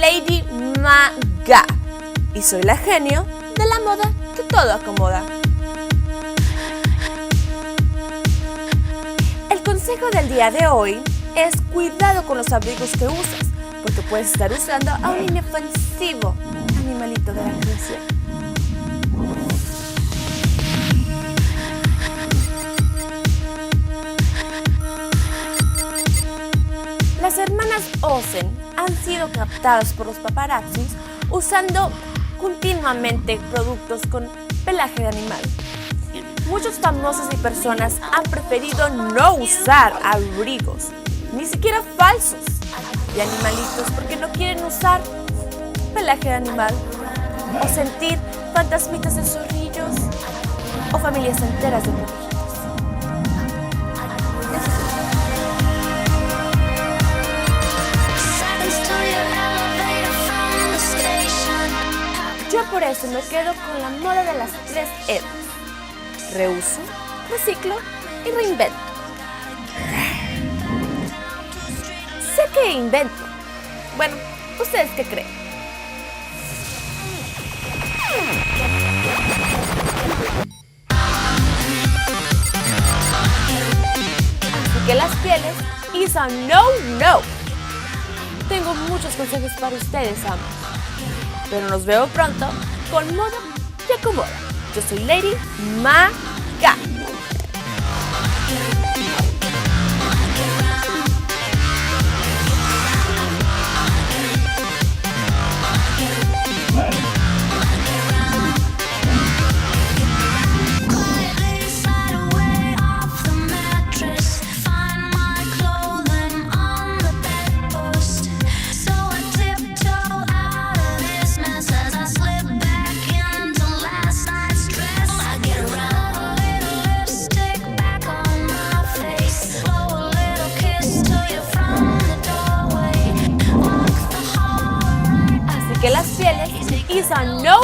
Lady Maga y soy la genio de la moda que todo acomoda. El consejo del día de hoy es cuidado con los abrigos que usas, porque puedes estar usando a un inofensivo animalito de la creación. Las hermanas Olsen han sido captadas por los paparazzis usando continuamente productos con pelaje de animal. Muchos famosos y personas han preferido no usar abrigos, ni siquiera falsos, de animalitos porque no quieren usar pelaje de animal o sentir fantasmitas de zorrillos o familias enteras de conejitos. Yo por eso me quedo con la moda de las 3 R's. Reuso, reciclo y reinvento. Sé que invento. Bueno, ¿ustedes qué creen? Así que las pieles is a no. Tengo muchos consejos para ustedes, ambos. Pero nos veo pronto con Moda que Acomoda. Yo soy Lady Maga. Que las pieles is a no.